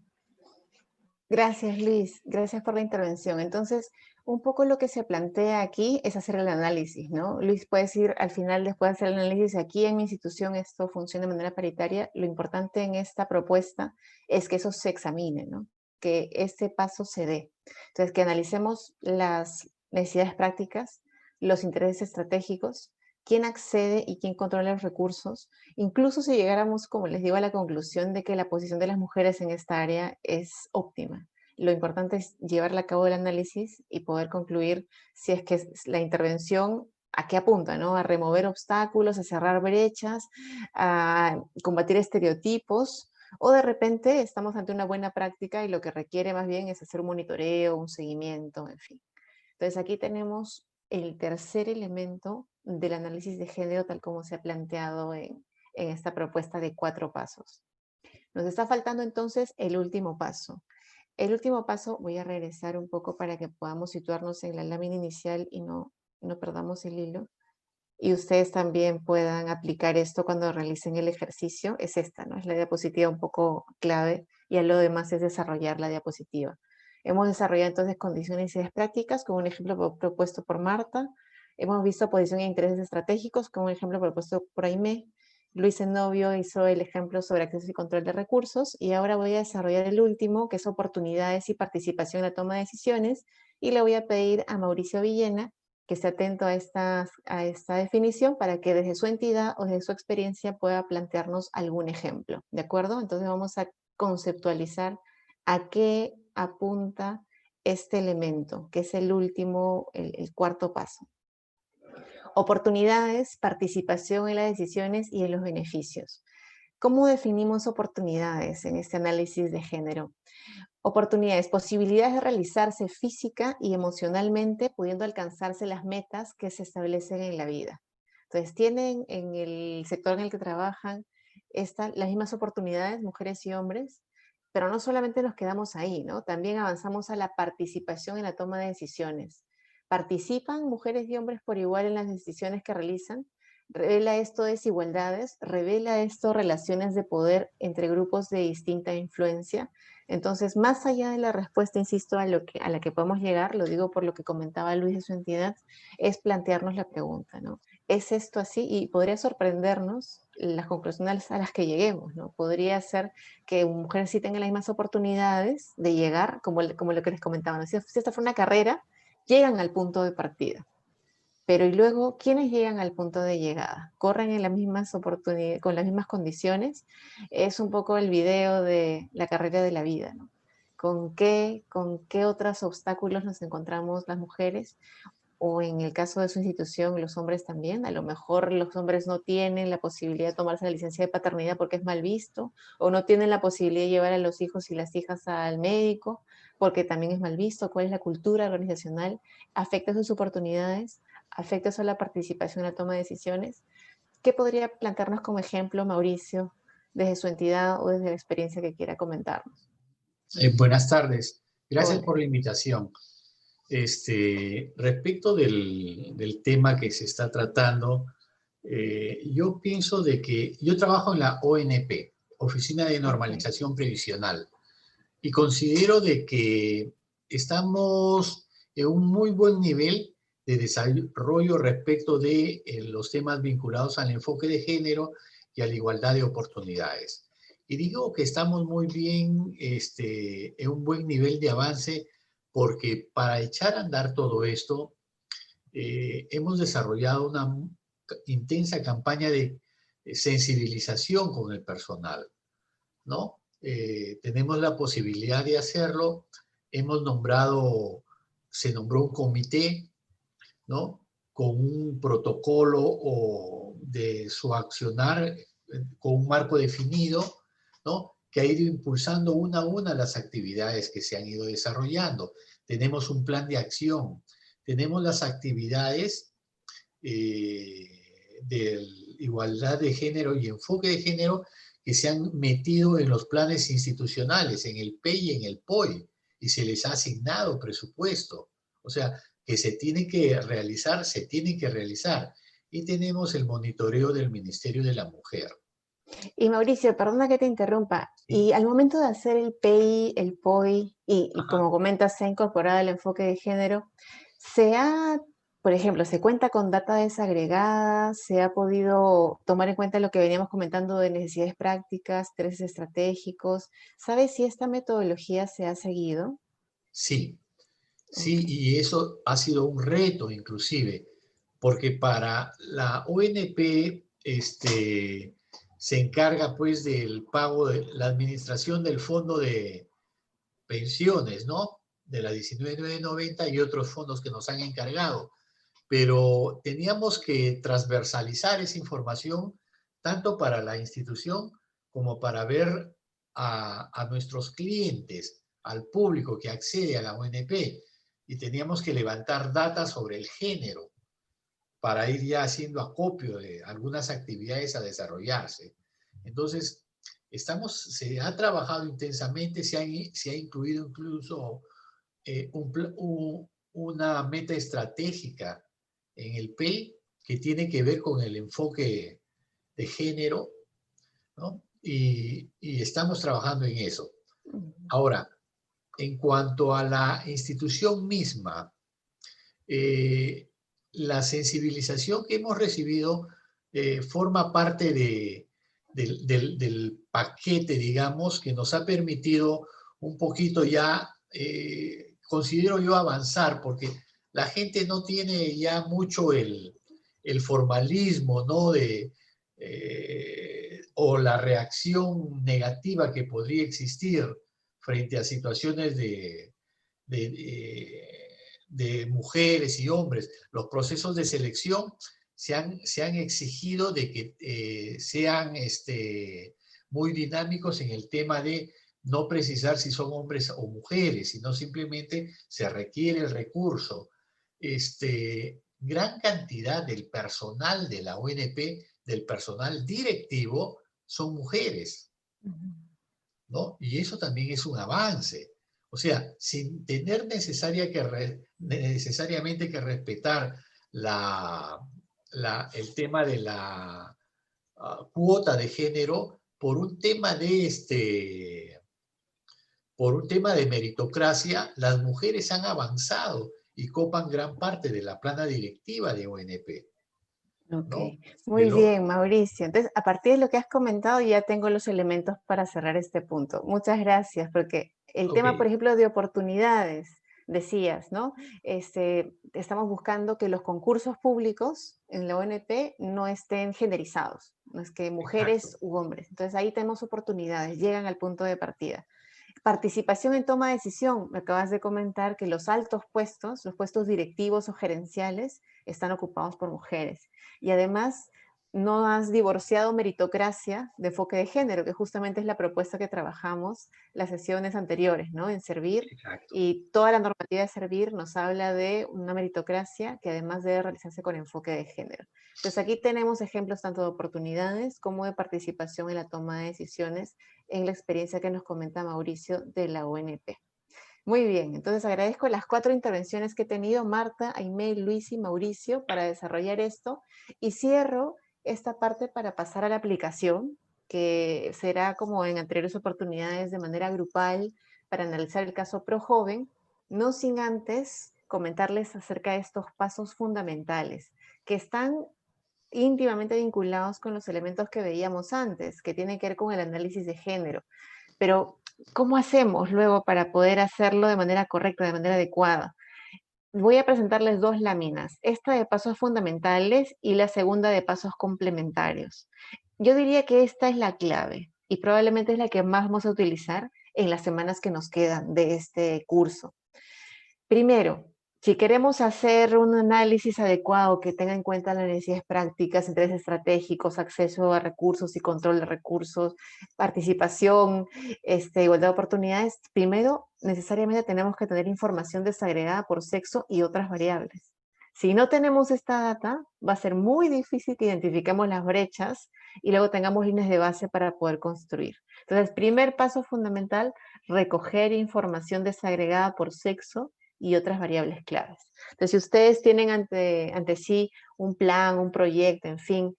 Gracias, Luis. Gracias por la intervención. Entonces, un poco lo que se plantea aquí es hacer el análisis, ¿no? Luis puede decir al final, después de hacer el análisis, aquí en mi institución esto funciona de manera paritaria. Lo importante en esta propuesta es que eso se examine, ¿no? Que este paso se dé. Entonces, que analicemos las necesidades prácticas, los intereses estratégicos, quién accede y quién controla los recursos. Incluso si llegáramos, como les digo, a la conclusión de que la posición de las mujeres en esta área es óptima. Lo importante es llevarla a cabo el análisis y poder concluir si es que la intervención a qué apunta, ¿no? A remover obstáculos, a cerrar brechas, a combatir estereotipos, o de repente estamos ante una buena práctica y lo que requiere más bien es hacer un monitoreo, un seguimiento, en fin. Entonces aquí tenemos el tercer elemento del análisis de género tal como se ha planteado en esta propuesta de 4 pasos. Nos está faltando entonces el último paso. El último paso, voy a regresar un poco para que podamos situarnos en la lámina inicial y no perdamos el hilo. Y ustedes también puedan aplicar esto cuando realicen el ejercicio. Es esta, ¿no? Es la diapositiva un poco clave y a lo demás es desarrollar la diapositiva. Hemos desarrollado entonces condiciones y necesidades prácticas, como un ejemplo propuesto por Marta. Hemos visto posición e intereses estratégicos, como un ejemplo propuesto por Aimé. Luis Zenobio hizo el ejemplo sobre acceso y control de recursos. Y ahora voy a desarrollar el último, que es oportunidades y participación en la toma de decisiones. Y le voy a pedir a Mauricio Villena que esté atento a esta definición para que desde su entidad o desde su experiencia pueda plantearnos algún ejemplo. ¿De acuerdo? Entonces vamos a conceptualizar a qué apunta este elemento, que es el último, el cuarto paso. Oportunidades, participación en las decisiones y en los beneficios. ¿Cómo definimos oportunidades en este análisis de género? Oportunidades, posibilidades de realizarse física y emocionalmente, pudiendo alcanzarse las metas que se establecen en la vida. Entonces, tienen en el sector en el que trabajan las mismas oportunidades, mujeres y hombres, pero no solamente nos quedamos ahí, ¿no? También avanzamos a la participación en la toma de decisiones. ¿Participan mujeres y hombres por igual en las decisiones que realizan? ¿Revela esto desigualdades? ¿Revela esto relaciones de poder entre grupos de distinta influencia? Entonces, más allá de la respuesta, insisto, a la que podemos llegar, lo digo por lo que comentaba Luis de su entidad, es plantearnos la pregunta, ¿no? ¿Es esto así? Y podría sorprendernos las conclusiones a las que lleguemos, ¿no? Podría ser que mujeres sí tengan las mismas oportunidades de llegar, como lo que les comentaba, ¿no? Si esta fue una carrera, llegan al punto de partida. Pero y luego, ¿quiénes llegan al punto de llegada? ¿Corren en las mismas oportunidades, con las mismas condiciones? Es un poco el video de la carrera de la vida, ¿no? ¿Con qué otros obstáculos nos encontramos las mujeres? O en el caso de su institución, los hombres también. A lo mejor los hombres no tienen la posibilidad de tomarse la licencia de paternidad porque es mal visto, o no tienen la posibilidad de llevar a los hijos y las hijas al médico porque también es mal visto. ¿Cuál es la cultura organizacional? ¿Afecta sus oportunidades? ¿Afecta eso a la participación en la toma de decisiones? ¿Qué podría plantearnos como ejemplo, Mauricio, desde su entidad o desde la experiencia que quiera comentarnos? Buenas tardes. Gracias Hola. por la invitación. Respecto del tema que se está tratando, yo pienso de que yo trabajo en la ONP, Oficina de Normalización Previsional, y considero de que estamos en un muy buen nivel de desarrollo respecto de los temas vinculados al enfoque de género y a la igualdad de oportunidades. Y digo que estamos muy bien, en un buen nivel de avance, porque para echar a andar todo esto, hemos desarrollado una intensa campaña de sensibilización con el personal, ¿no? Tenemos la posibilidad de hacerlo. Se nombró un comité, ¿no? Con un protocolo de su accionar, con un marco definido, ¿no? Que ha ido impulsando una a una las actividades que se han ido desarrollando. Tenemos un plan de acción, tenemos las actividades de igualdad de género y enfoque de género que se han metido en los planes institucionales, en el PEI y en el POI, y se les ha asignado presupuesto. O sea, que se tiene que realizar, se tiene que realizar. Y tenemos el monitoreo del Ministerio de la Mujer. Y Mauricio, perdona que te interrumpa, Sí. y al momento de hacer el PEI, el POI, y como comentas, se ha incorporado el enfoque de género, por ejemplo, ¿se cuenta con data desagregada? ¿Se ha podido tomar en cuenta lo que veníamos comentando de necesidades prácticas, intereses estratégicos? ¿Sabes si esta metodología se ha seguido? Sí, sí, y eso ha sido un reto inclusive, porque para la ONP se encarga pues del pago de la administración del fondo de pensiones, ¿no? De la 19.990 y otros fondos que nos han encargado. Pero teníamos que transversalizar esa información tanto para la institución como para ver a nuestros clientes, al público que accede a la ONP. Y teníamos que levantar data sobre el género para ir ya haciendo acopio de algunas actividades a desarrollarse. Entonces, se ha trabajado intensamente, se ha incluido incluso una meta estratégica en el PEI que tiene que ver con el enfoque de género, ¿no? Y estamos trabajando en eso. Ahora, en cuanto a la institución misma, la sensibilización que hemos recibido forma parte del paquete, digamos, que nos ha permitido un poquito ya, considero yo, avanzar, porque la gente no tiene ya mucho el formalismo, ¿no? O la reacción negativa que podría existir frente a situaciones de mujeres y hombres. Los procesos de selección se han exigido de que sean muy dinámicos en el tema de no precisar si son hombres o mujeres, sino simplemente se requiere el recurso. Gran cantidad del personal de la ONP, del personal directivo, son mujeres, ¿no? Y eso también es un avance. O sea, sin tener necesariamente que respetar el tema de la cuota de género por un tema de meritocracia, las mujeres han avanzado y copan gran parte de la plana directiva de ONP. Ok, ¿no? muy De lo- bien, Mauricio. Entonces, a partir de lo que has comentado, ya tengo los elementos para cerrar este punto. Muchas gracias, porque el ok, tema, por ejemplo, de oportunidades, decías, ¿no? Estamos buscando que los concursos públicos en la ONP no estén genderizados, no es que exacto. mujeres u hombres. Entonces, ahí tenemos oportunidades, llegan al punto de partida. Participación en toma de decisión. Me acabas de comentar que los altos puestos, los puestos directivos o gerenciales, están ocupados por mujeres. Y además, no has divorciado meritocracia de enfoque de género, que justamente es la propuesta que trabajamos las sesiones anteriores, ¿no? En Servir. Exacto. Y toda la normativa de Servir nos habla de una meritocracia que además debe realizarse con enfoque de género. Entonces, aquí tenemos ejemplos tanto de oportunidades como de participación en la toma de decisiones en la experiencia que nos comenta Mauricio de la ONP. Muy bien, entonces agradezco las 4 intervenciones que he tenido, Marta, Aimee, Luis y Mauricio, para desarrollar esto, y cierro esta parte para pasar a la aplicación, que será como en anteriores oportunidades de manera grupal para analizar el caso ProJoven, no sin antes comentarles acerca de estos pasos fundamentales que están íntimamente vinculados con los elementos que veíamos antes, que tienen que ver con el análisis de género. Pero, ¿cómo hacemos luego para poder hacerlo de manera correcta, de manera adecuada? Voy a presentarles 2 láminas, esta de pasos fundamentales y la segunda de pasos complementarios. Yo diría que esta es la clave y probablemente es la que más vamos a utilizar en las semanas que nos quedan de este curso. Primero, si queremos hacer un análisis adecuado que tenga en cuenta las necesidades prácticas, intereses estratégicos, acceso a recursos y control de recursos, participación, igualdad de oportunidades, primero necesariamente tenemos que tener información desagregada por sexo y otras variables. Si no tenemos esta data, va a ser muy difícil que identifiquemos las brechas y luego tengamos líneas de base para poder construir. Entonces, primer paso fundamental, recoger información desagregada por sexo y otras variables claves. Entonces, si ustedes tienen ante sí un plan, un proyecto, en fin,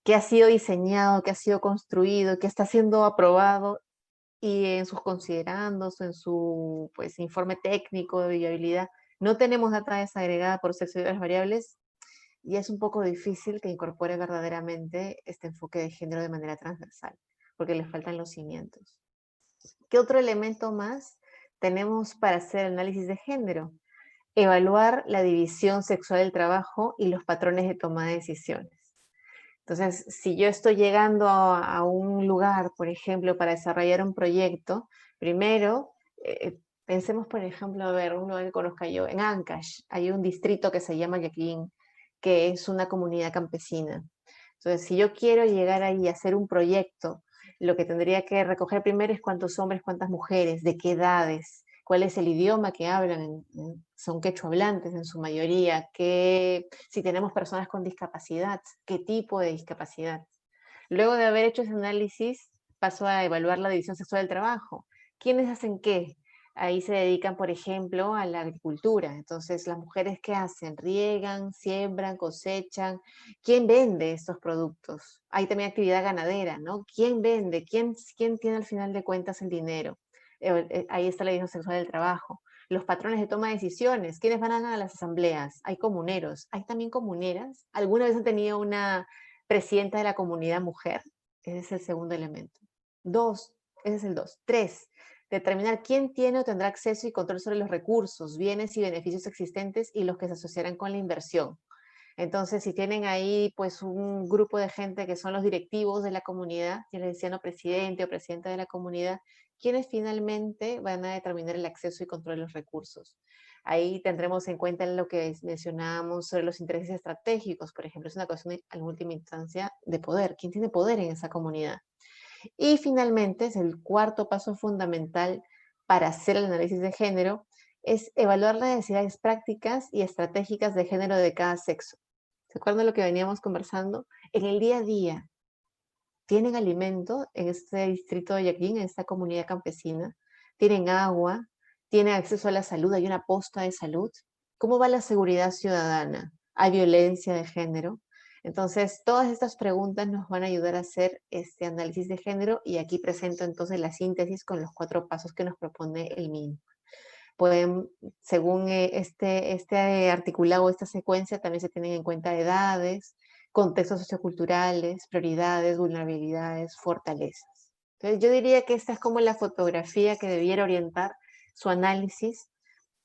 que ha sido diseñado, que ha sido construido, que está siendo aprobado y en sus considerandos, en su pues, informe técnico de viabilidad, no tenemos data desagregada por sexo y otras variables, y es un poco difícil que incorpore verdaderamente este enfoque de género de manera transversal, porque le faltan los cimientos. ¿Qué otro elemento más tenemos para hacer análisis de género? Evaluar la división sexual del trabajo y los patrones de toma de decisiones. Entonces, si yo estoy llegando a un lugar, por ejemplo, para desarrollar un proyecto, primero, pensemos, por ejemplo, a ver, un lugar que conozca yo, en Ancash, hay un distrito que se llama Yaquín, que es una comunidad campesina. Entonces, si yo quiero llegar ahí a hacer un proyecto, lo que tendría que recoger primero es cuántos hombres, cuántas mujeres, de qué edades, cuál es el idioma que hablan, son quechua hablantes en su mayoría, si tenemos personas con discapacidad, qué tipo de discapacidad. Luego de haber hecho ese análisis, paso a evaluar la división sexual del trabajo. ¿Quiénes hacen qué? Ahí se dedican, por ejemplo, a la agricultura. Entonces, las mujeres, ¿qué hacen? Riegan, siembran, cosechan. ¿Quién vende estos productos? Hay también actividad ganadera, ¿no? ¿Quién vende? ¿Quién tiene al final de cuentas el dinero? Ahí está la división sexual del trabajo. Los patrones de toma de decisiones. ¿Quiénes van a las asambleas? Hay comuneros. Hay también comuneras. ¿Alguna vez han tenido una presidenta de la comunidad mujer? Ese es el segundo elemento. 2, ese es el 2. 3, determinar quién tiene o tendrá acceso y control sobre los recursos, bienes y beneficios existentes y los que se asociarán con la inversión. Entonces, si tienen ahí pues un grupo de gente que son los directivos de la comunidad, ya les decía, no, presidente o presidenta de la comunidad, quienes finalmente van a determinar el acceso y control de los recursos. Ahí tendremos en cuenta lo que mencionábamos sobre los intereses estratégicos, por ejemplo, es una cuestión en última instancia de poder. ¿Quién tiene poder en esa comunidad? Y finalmente, es el cuarto paso fundamental para hacer el análisis de género, es evaluar las necesidades prácticas y estratégicas de género de cada sexo. ¿Se acuerdan de lo que veníamos conversando? En el día a día, ¿tienen alimento en este distrito de Yaquín, en esta comunidad campesina? ¿Tienen agua? ¿Tienen acceso a la salud? ¿Hay una posta de salud? ¿Cómo va la seguridad ciudadana? ¿Hay violencia de género? Entonces, todas estas preguntas nos van a ayudar a hacer este análisis de género y aquí presento entonces la síntesis con los 4 pasos que nos propone el MIN. Pueden, según este articulado, esta secuencia, también se tienen en cuenta edades, contextos socioculturales, prioridades, vulnerabilidades, fortalezas. Entonces yo diría que esta es como la fotografía que debiera orientar su análisis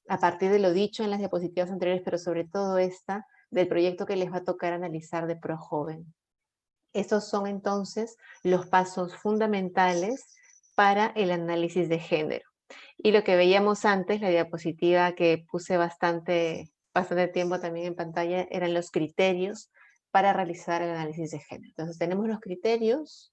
a partir de lo dicho en las diapositivas anteriores, pero sobre todo esta del proyecto que les va a tocar analizar de ProJoven. Estos son entonces los pasos fundamentales para el análisis de género. Y lo que veíamos antes, la diapositiva que puse bastante tiempo también en pantalla, eran los criterios para realizar el análisis de género. Entonces tenemos los criterios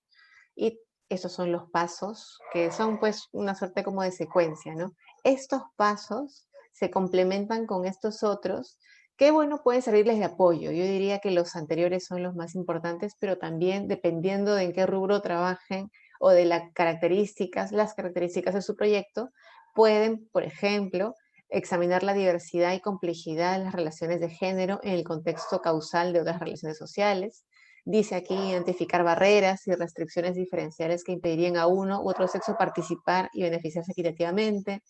y esos son los pasos, que son pues una suerte como de secuencia, ¿no? Estos pasos se complementan con estos otros que, bueno, pueden servirles de apoyo. Yo diría que los anteriores son los más importantes, pero también dependiendo de en qué rubro trabajen o de las características de su proyecto, pueden, por ejemplo, examinar la diversidad y complejidad de las relaciones de género en el contexto causal de otras relaciones sociales. Dice aquí identificar barreras y restricciones diferenciales que impedirían a uno u otro sexo participar y beneficiarse equitativamente,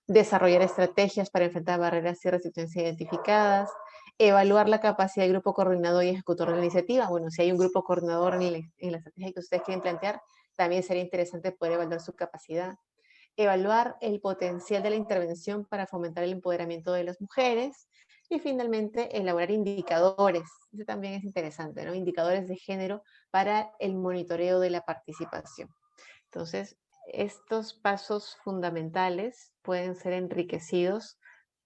desarrollar estrategias para enfrentar barreras y restricciones identificadas, evaluar la capacidad del grupo coordinador y ejecutor de la iniciativa. Bueno, si hay un grupo coordinador en la estrategia que ustedes quieren plantear, también sería interesante poder evaluar su capacidad. Evaluar el potencial de la intervención para fomentar el empoderamiento de las mujeres. Y finalmente, elaborar indicadores. Eso también es interesante, ¿no? Indicadores de género para el monitoreo de la participación. Entonces, estos pasos fundamentales pueden ser enriquecidos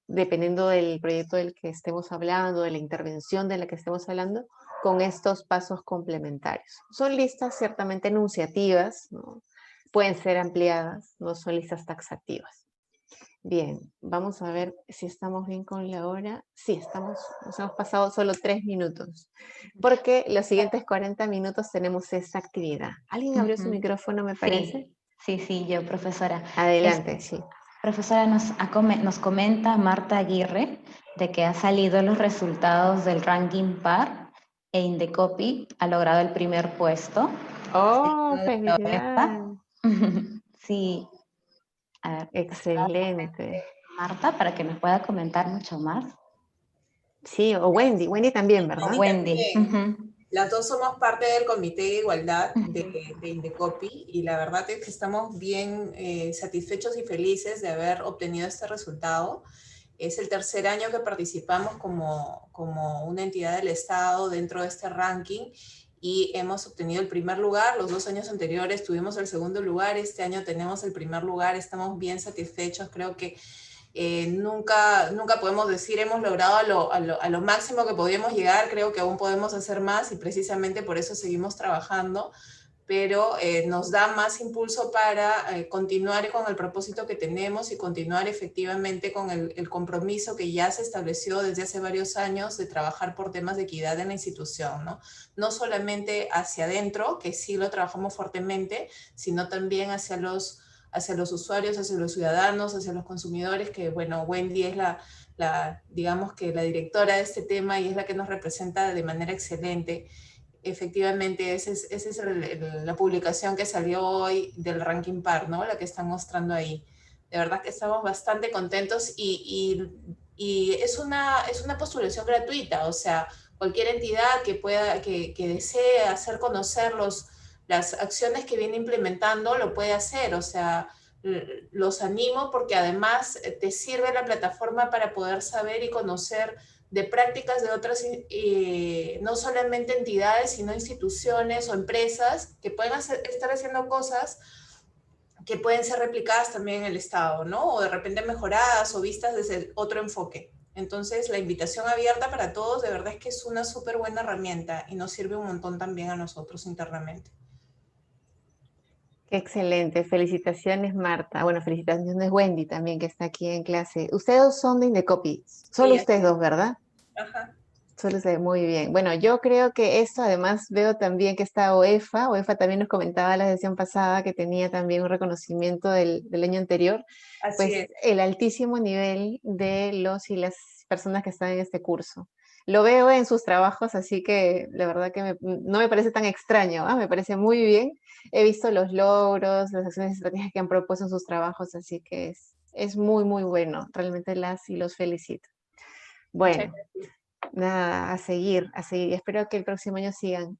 dependiendo del proyecto del que estemos hablando, de la intervención de la que estemos hablando, con estos pasos complementarios. Son listas ciertamente enunciativas, ¿no? Pueden ser ampliadas, no son listas taxativas. Bien, vamos a ver si estamos bien con la hora. Sí, nos hemos pasado solo 3 minutos, porque los siguientes 40 minutos tenemos esta actividad. ¿Alguien abrió su micrófono, me parece? Sí, yo, profesora. Adelante, sí. Profesora, nos comenta Marta Aguirre de que ha salido los resultados del ranking PAR e Indecopy ha logrado el primer puesto. ¡Oh, felicidades! Sí. A ver, excelente. Marta, para que nos pueda comentar mucho más. Sí, o Wendy. Wendy también, ¿verdad? Wendy. Las dos somos parte del Comité de Igualdad de Indecopy y la verdad es que estamos bien satisfechos y felices de haber obtenido este resultado. Es el tercer año que participamos como una entidad del Estado dentro de este ranking y hemos obtenido el primer lugar. Los 2 años anteriores tuvimos el segundo lugar, este año tenemos el primer lugar, estamos bien satisfechos. Creo que nunca podemos decir hemos logrado a lo máximo que podíamos llegar, creo que aún podemos hacer más y precisamente por eso seguimos trabajando, pero nos da más impulso para continuar con el propósito que tenemos y continuar efectivamente con el compromiso que ya se estableció desde hace varios años de trabajar por temas de equidad en la institución, ¿no? No solamente hacia adentro, que sí lo trabajamos fuertemente, sino también hacia los usuarios, hacia los ciudadanos, hacia los consumidores, que bueno, Wendy es digamos que la directora de este tema y es la que nos representa de manera excelente. Efectivamente, esa es la publicación que salió hoy del ranking PAR, ¿no? La que están mostrando ahí. De verdad que estamos bastante contentos y es una postulación gratuita, o sea, cualquier entidad que desee hacer conocer las acciones que viene implementando lo puede hacer, o sea, los animo porque además te sirve la plataforma para poder saber y conocer de prácticas de otras, no solamente entidades, sino instituciones o empresas que pueden estar haciendo cosas que pueden ser replicadas también en el Estado, ¿no? O de repente mejoradas o vistas desde otro enfoque. Entonces, la invitación abierta para todos, de verdad es que es una súper buena herramienta y nos sirve un montón también a nosotros internamente. Qué excelente, felicitaciones Marta. Bueno, felicitaciones Wendy también que está aquí en clase. Ustedes son de Indecopy, solo Sí, ustedes dos, ¿verdad? Ajá. Solo ustedes, muy bien. Bueno, yo creo que esto además veo también que está OEFA también nos comentaba la sesión pasada que tenía también un reconocimiento del año anterior, Así pues es. el altísimo nivel de los y las personas que están en este curso. Lo veo en sus trabajos, así que la verdad que no me parece tan extraño, me parece muy bien. He visto los logros, las acciones y estrategias que han propuesto en sus trabajos, así que es muy, muy bueno. Realmente las y los felicito. Bueno, Nada, a seguir. Espero que el próximo año sigan,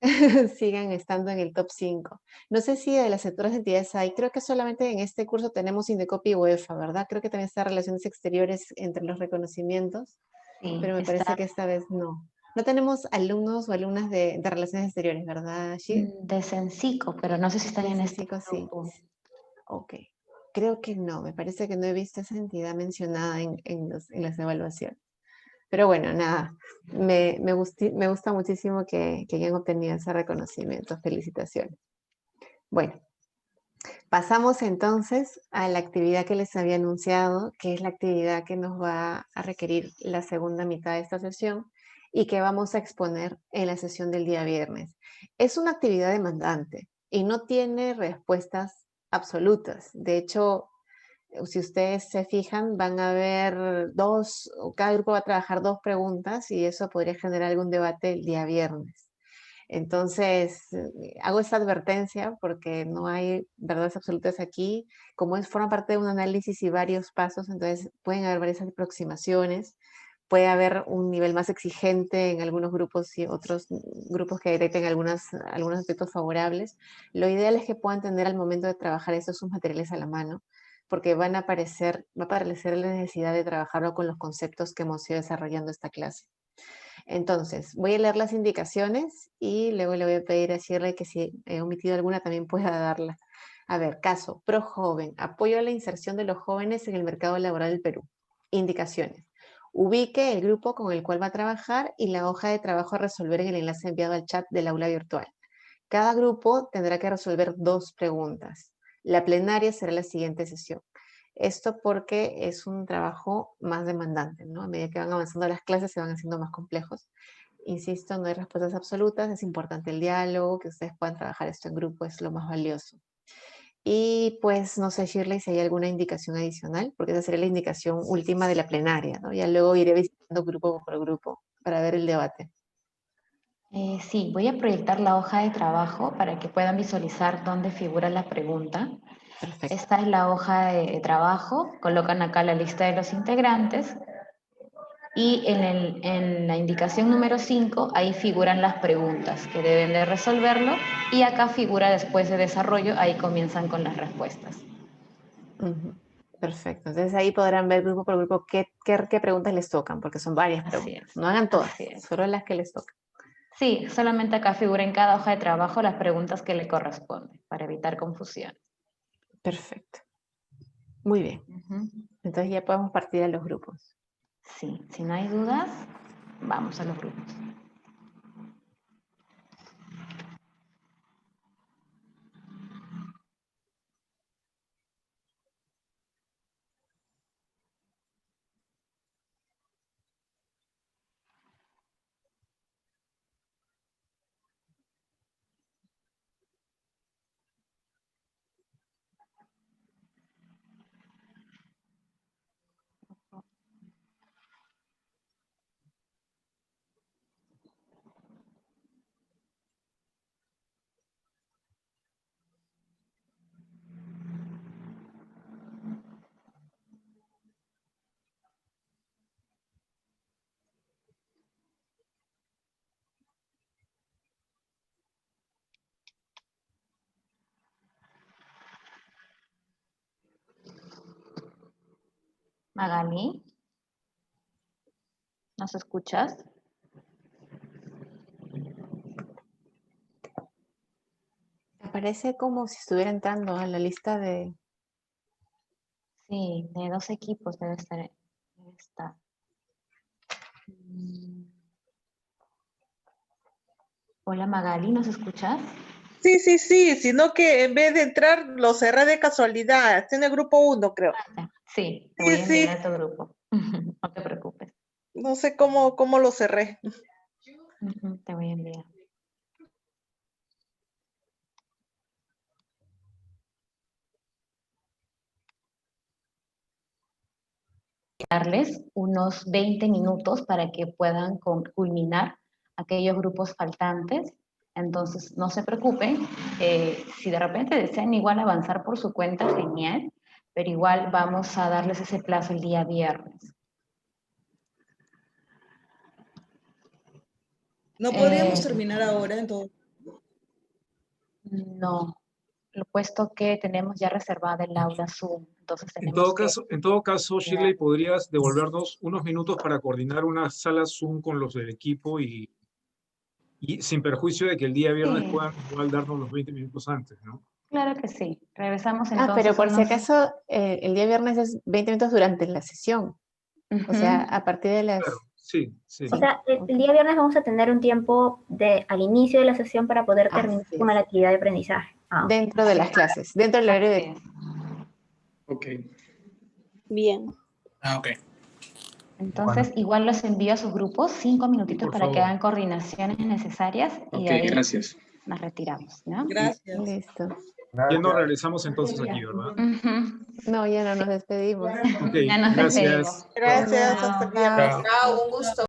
sigan estando en el top 5. No sé si de las otras entidades hay, creo que solamente en este curso tenemos Indecopi y UEFA, ¿verdad? Creo que también está Relaciones Exteriores entre los reconocimientos, Sí, pero me parece está que esta vez no. No tenemos alumnos o alumnas de Relaciones Exteriores, ¿verdad, Shir? de Sensico, pero no sé si están De en este Sensico, sí. grupo. Ok. Creo que no, me parece que no he visto esa entidad mencionada en las evaluaciones. Pero bueno, nada, me gusta muchísimo que hayan obtenido ese reconocimiento. Felicitaciones. Bueno, pasamos entonces a la actividad que les había anunciado, que es la actividad que nos va a requerir la segunda mitad de esta sesión y que vamos a exponer en la sesión del día viernes. Es una actividad demandante y no tiene respuestas absolutas. De hecho, si ustedes se fijan, van a haber cada grupo va a trabajar 2 preguntas y eso podría generar algún debate el día viernes. Entonces, hago esta advertencia porque no hay verdades absolutas aquí. Como forma parte de un análisis y varios pasos, entonces pueden haber varias aproximaciones. Puede haber un nivel más exigente en algunos grupos y otros grupos que detecten algunos aspectos favorables. Lo ideal es que puedan tener al momento de trabajar estos sus materiales a la mano, porque va a aparecer la necesidad de trabajarlo con los conceptos que hemos ido desarrollando esta clase. Entonces, voy a leer las indicaciones y luego le voy a pedir a Shirley que si he omitido alguna también pueda darla. A ver, caso, ProJoven, apoyo a la inserción de los jóvenes en el mercado laboral del Perú. Indicaciones. Ubique el grupo con el cual va a trabajar y la hoja de trabajo a resolver en el enlace enviado al chat del aula virtual. Cada grupo tendrá que resolver 2 preguntas. La plenaria será la siguiente sesión. Esto porque es un trabajo más demandante, ¿no? A medida que van avanzando las clases se van haciendo más complejos. Insisto, no hay respuestas absolutas, es importante el diálogo, que ustedes puedan trabajar esto en grupo, es lo más valioso. Y pues no sé, Shirley, si hay alguna indicación adicional, porque esa sería la indicación última de la plenaria, ¿no? Ya luego iré visitando grupo por grupo para ver el debate. Sí, voy a proyectar la hoja de trabajo para que puedan visualizar dónde figura la pregunta. Perfecto. Esta es la hoja de trabajo, colocan acá la lista de los integrantes y en la indicación número 5 ahí figuran las preguntas que deben de resolverlo y acá figura después de desarrollo, ahí comienzan con las respuestas. Perfecto, entonces ahí podrán ver grupo por grupo qué preguntas les tocan, porque son varias preguntas. No hagan todas, solo las que les tocan. Sí, solamente acá figura en cada hoja de trabajo las preguntas que le corresponden, para evitar confusión. Perfecto. Muy bien. Entonces ya podemos partir a los grupos. Sí, si no hay dudas, vamos a los grupos. Magali, ¿nos escuchas? Parece como si estuviera entrando a la lista de... Sí, de 2 equipos debe estar. Hola Magali, ¿nos escuchas? Sí, sino que en vez de entrar lo cerré de casualidad. Estoy en el grupo 1, creo. Sí, te voy a enviar a tu grupo. No te preocupes. No sé cómo lo cerré. Te voy a enviar. Darles unos 20 minutos para que puedan culminar aquellos grupos faltantes. Entonces, no se preocupen. Si de repente desean igual avanzar por su cuenta, genial. Pero igual vamos a darles ese plazo el día viernes. ¿No podríamos terminar ahora en todo? No, puesto que tenemos ya reservada el aula Zoom, entonces En tenemos todo caso, Shirley, ¿podrías devolvernos unos minutos para coordinar una sala Zoom con los del equipo y sin perjuicio de que el día viernes puedan igual darnos los 20 minutos antes, ¿no? Claro que sí. Regresamos entonces. Pero por si acaso, el día viernes es 20 minutos durante la sesión. O sea, a partir de las... Claro, sí. O sea, el día viernes vamos a tener un tiempo al inicio de la sesión para poder terminar con la actividad de aprendizaje. Dentro de las clases, dentro del horario de... Ok. Bien. Ok. Entonces, igual los envío a sus grupos, 5 minutitos para que hagan coordinaciones necesarias y de ahí gracias. nos retiramos, ¿no? Gracias. Listo. Ya nos regresamos entonces aquí, ¿verdad? No, ya no nos despedimos. Ok, Ya nos gracias. despedimos. Gracias, hasta el viernes. Chao, un gusto.